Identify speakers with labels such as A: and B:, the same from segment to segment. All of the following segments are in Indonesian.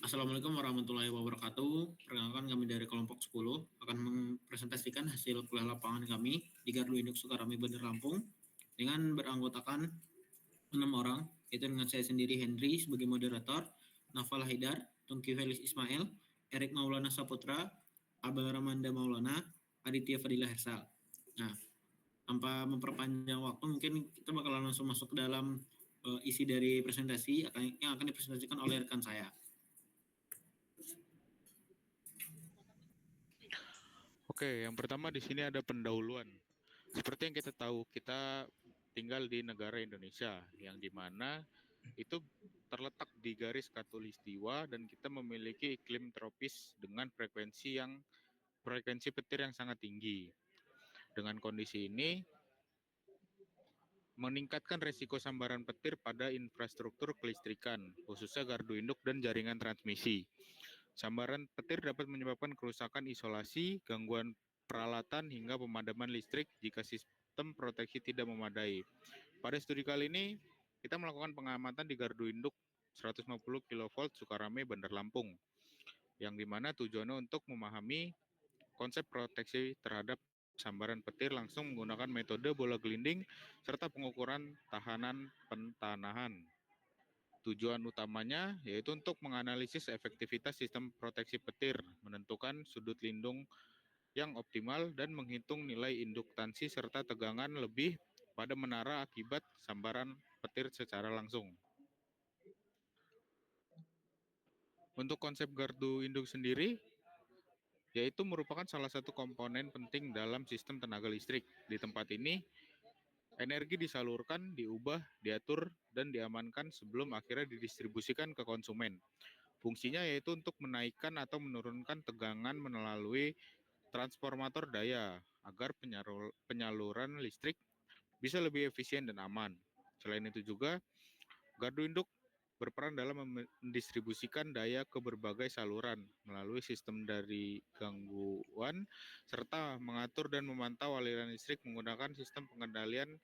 A: Assalamualaikum warahmatullahi wabarakatuh. Perkenalkan kami dari kelompok 10 akan mempresentasikan hasil kuliah lapangan kami di Gardu Induk Sukarame Bandar Lampung dengan beranggotakan 6 orang, yaitu dengan saya sendiri Henry sebagai moderator, Nafal Haidar, Tungki Felis Ismail, Erik Maulana Saputra, Abel Ramanda Maulana, Aditya Fadila Hersal. Nah, tanpa memperpanjang waktu, mungkin kita bakalan langsung masuk ke dalam isi dari presentasi yang akan dipresentasikan oleh rekan saya.
B: Oke, yang pertama di sini ada pendahuluan. Seperti yang kita tahu, kita tinggal di negara Indonesia, yang dimana itu terletak di garis khatulistiwa dan kita memiliki iklim tropis dengan frekuensi petir yang sangat tinggi. Dengan kondisi ini, meningkatkan resiko sambaran petir pada infrastruktur kelistrikan, khususnya gardu induk dan jaringan transmisi. Sambaran petir dapat menyebabkan kerusakan isolasi, gangguan peralatan, hingga pemadaman listrik jika sistem proteksi tidak memadai. Pada studi kali ini, kita melakukan pengamatan di gardu induk 150 kV Sukarame, Bandar Lampung, yang dimana tujuannya untuk memahami konsep proteksi terhadap sambaran petir langsung menggunakan metode bola gelinding serta pengukuran tahanan pentanahan. Tujuan utamanya yaitu untuk menganalisis efektivitas sistem proteksi petir, menentukan sudut lindung yang optimal, dan menghitung nilai induktansi serta tegangan lebih pada menara akibat sambaran petir secara langsung. Untuk konsep gardu induk sendiri, yaitu merupakan salah satu komponen penting dalam sistem tenaga listrik. Di tempat ini, energi disalurkan, diubah, diatur, dan diamankan sebelum akhirnya didistribusikan ke konsumen. Fungsinya yaitu untuk menaikkan atau menurunkan tegangan melalui transformator daya agar penyaluran listrik bisa lebih efisien dan aman. Selain itu juga, gardu induk berperan dalam mendistribusikan daya ke berbagai saluran melalui sistem dari gangguan serta mengatur dan memantau aliran listrik menggunakan sistem pengendalian,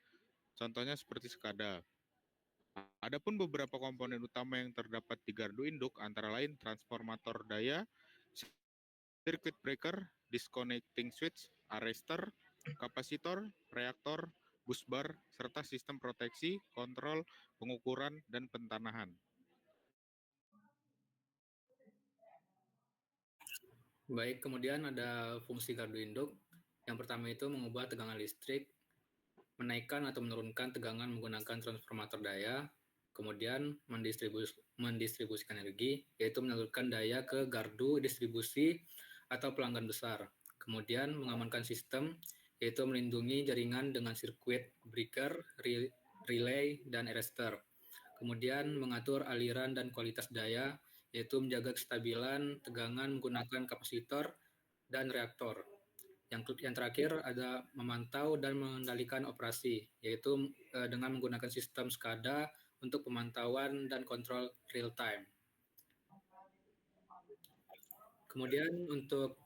B: contohnya seperti SCADA. Adapun beberapa komponen utama yang terdapat di gardu induk antara lain transformator daya, circuit breaker, disconnecting switch, arrestor, kapasitor, reaktor, busbar, serta sistem proteksi, kontrol, pengukuran, dan pentanahan.
C: Baik, kemudian ada fungsi gardu induk. Yang pertama itu mengubah tegangan listrik, menaikkan atau menurunkan tegangan menggunakan transformator daya, kemudian mendistribusikan energi, yaitu menyalurkan daya ke gardu distribusi atau pelanggan besar. Kemudian mengamankan sistem, yaitu melindungi jaringan dengan sirkuit breaker, relay, dan arrestor. Kemudian mengatur aliran dan kualitas daya, yaitu menjaga kestabilan tegangan menggunakan kapasitor dan reaktor. Yang terakhir ada memantau dan mengendalikan operasi, yaitu dengan menggunakan sistem SCADA untuk pemantauan dan kontrol real time. Kemudian untuk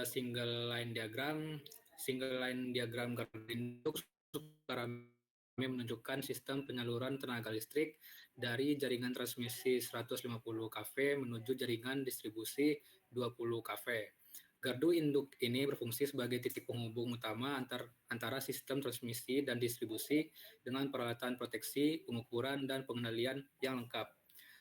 C: single line diagram gardu induk menunjukkan sistem penyaluran tenaga listrik dari jaringan transmisi 150 kV menuju jaringan distribusi 20 kV. Gardu induk ini berfungsi sebagai titik penghubung utama antara sistem transmisi dan distribusi dengan peralatan proteksi, pengukuran, dan pengendalian yang lengkap.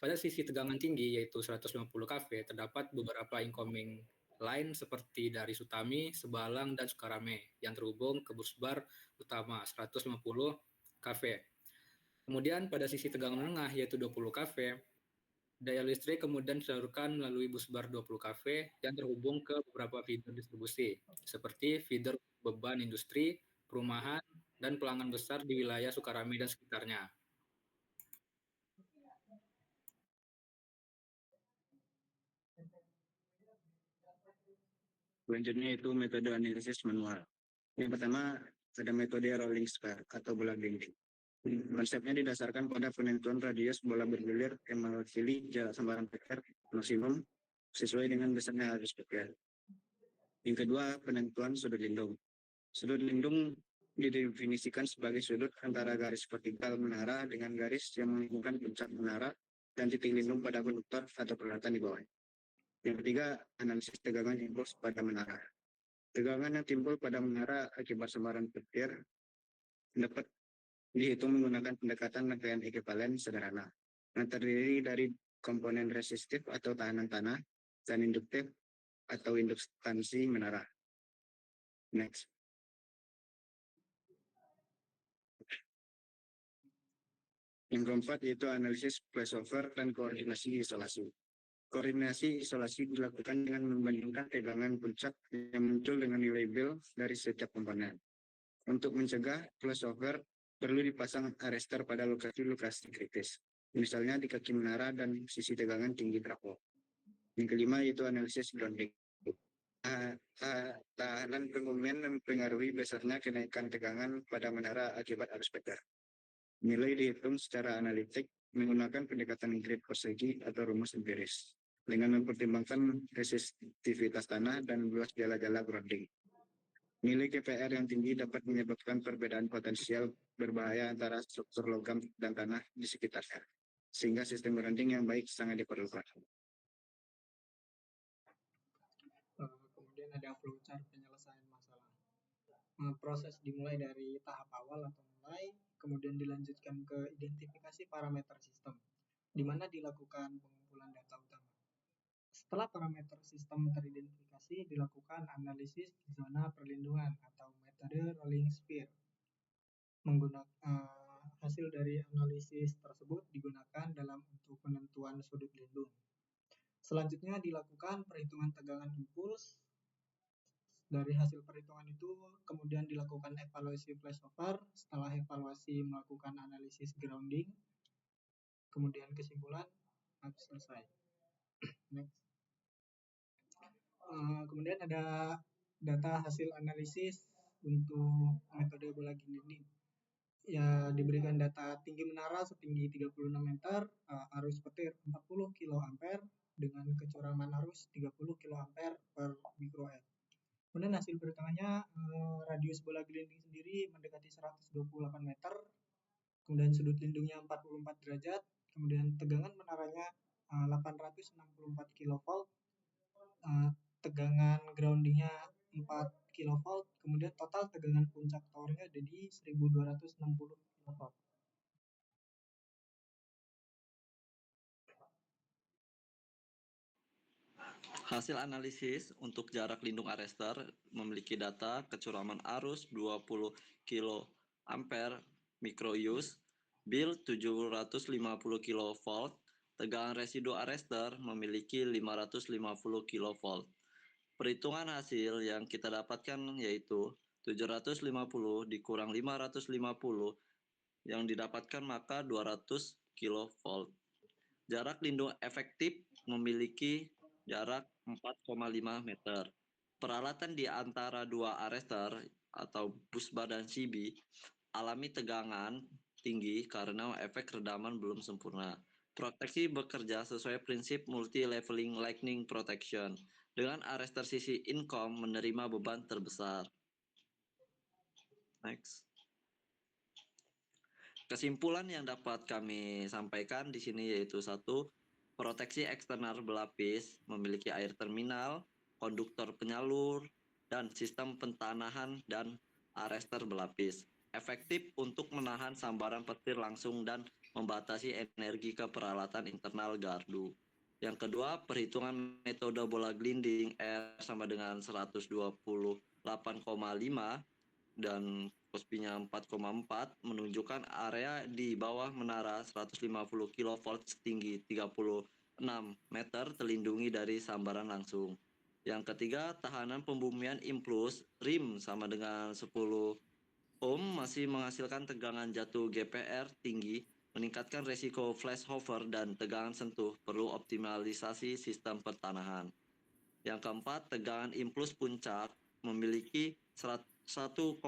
C: Pada sisi tegangan tinggi yaitu 150 kV, terdapat beberapa incoming line seperti dari Sutami, Sebalang, dan Sukarame yang terhubung ke busbar utama 150 kV. Kemudian pada sisi tegangan menengah yaitu 20 kV, daya listrik kemudian disalurkan melalui busbar 20 kV yang terhubung ke beberapa feeder distribusi, seperti feeder beban industri, perumahan, dan pelanggan besar di wilayah Sukarame dan sekitarnya.
D: Selanjutnya itu metode analisis manual. Yang pertama ada metode rolling square atau bola gelinding. Konsepnya didasarkan pada penentuan radius bola bergulir yang mewakili jarak sambaran petir maksimum sesuai dengan besarnya radius petir. Yang kedua, penentuan sudut lindung. Sudut lindung didefinisikan sebagai sudut antara garis vertikal menara dengan garis yang menghubungkan puncak menara dan titik lindung pada konduktor atau peralatan di bawah. Yang ketiga, analisis tegangan impuls pada menara. Tegangan yang timbul pada menara akibat sambaran petir dapat dihitung menggunakan pendekatan rangkaian ekuivalen sederhana yang terdiri dari komponen resistif atau tahanan tanah dan induktif atau induktansi menara. Next. Yang keempat yaitu analisis flashover dan koordinasi isolasi. Koordinasi isolasi dilakukan dengan membandingkan tegangan puncak yang muncul dengan nilai Bill dari setiap komponen. Untuk mencegah flashover, perlu dipasang arrestor pada lokasi-lokasi kritis, misalnya di kaki menara dan sisi tegangan tinggi trafo. Yang kelima yaitu analisis grounding. Tahanan pengumuman mempengaruhi besarnya kenaikan tegangan pada menara akibat arus petir. Nilai dihitung secara analitik menggunakan pendekatan grid persegi atau rumus empiris dengan mempertimbangkan resistivitas tanah dan luas jala-jala grounding. Nilai KPR yang tinggi dapat menyebabkan perbedaan potensial berbahaya antara struktur logam dan tanah di sekitarnya, sehingga sistem grounding yang baik sangat diperlukan.
E: Kemudian ada flowchart penyelesaian masalah. Proses dimulai dari tahap awal atau mulai, kemudian dilanjutkan ke identifikasi parameter sistem, di mana dilakukan pengumpulan data utama. Setelah parameter sistem teridentifikasi, dilakukan analisis zona perlindungan atau metode rolling sphere. Hasil dari analisis tersebut digunakan untuk penentuan sudut lindung. Selanjutnya dilakukan perhitungan tegangan impuls. Dari hasil perhitungan itu kemudian dilakukan evaluasi flashover. Setelah evaluasi melakukan analisis grounding. Kemudian kesimpulan harus selesai. Next. Kemudian ada data hasil analisis untuk metode bola dinding. Ya, diberikan data tinggi menara setinggi 36 meter, arus petir 40 kA dengan kecuraman arus 30 kA per mikroair. Kemudian hasil perhitungannya, radius bola gelinding sendiri mendekati 128 meter, kemudian sudut lindungnya 44 derajat, kemudian tegangan menaranya 864 kV, tegangan groundingnya 4 kV, kemudian total tegangan puncak towernya ada di 1260 kV.
F: Hasil analisis untuk jarak lindung arrestor memiliki data kecuraman arus 20 kA microuse, Bill 750 kV, tegangan residu arrestor memiliki 550 kV. Perhitungan hasil yang kita dapatkan yaitu 750 dikurang 550 yang didapatkan maka 200 kV. Jarak lindung efektif memiliki jarak 4,5 meter. Peralatan di antara dua arrestor atau busbar dan CB alami tegangan tinggi karena efek redaman belum sempurna. Proteksi bekerja sesuai prinsip multi-leveling lightning protection dengan arrestor sisi income menerima beban terbesar. Next. Kesimpulan yang dapat kami sampaikan di sini yaitu 1. Proteksi eksternal berlapis memiliki air terminal, konduktor penyalur, dan sistem pentanahan dan arrestor berlapis. Efektif untuk menahan sambaran petir langsung dan membatasi energi ke peralatan internal gardu. Yang kedua, perhitungan metode bola gelinding R sama dengan 128,5 dan Cosby-nya 4,4 menunjukkan area di bawah menara 150 kV setinggi 36 meter terlindungi dari sambaran langsung. Yang ketiga, tahanan pembumian impuls rim sama dengan 10 ohm masih menghasilkan tegangan jatuh GPR tinggi, meningkatkan resiko flashover dan tegangan sentuh, perlu optimalisasi sistem pertanahan. Yang keempat, tegangan impuls puncak memiliki 1,26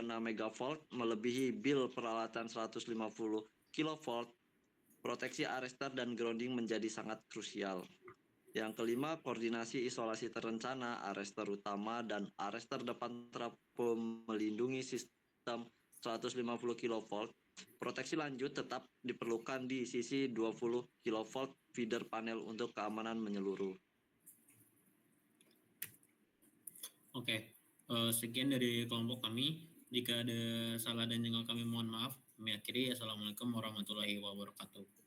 F: MV melebihi Bill peralatan 150 kV. Proteksi arrestor dan grounding menjadi sangat krusial. Yang kelima, koordinasi isolasi terencana arrestor utama dan arrestor depan trafo melindungi sistem 150 kV Proteksi lanjut tetap diperlukan di sisi 20 kV feeder panel untuk keamanan menyeluruh.
A: Oke, sekian dari kelompok kami. Jika ada salah dan jengkel kami mohon maaf. Kami akhiri. Assalamualaikum warahmatullahi wabarakatuh.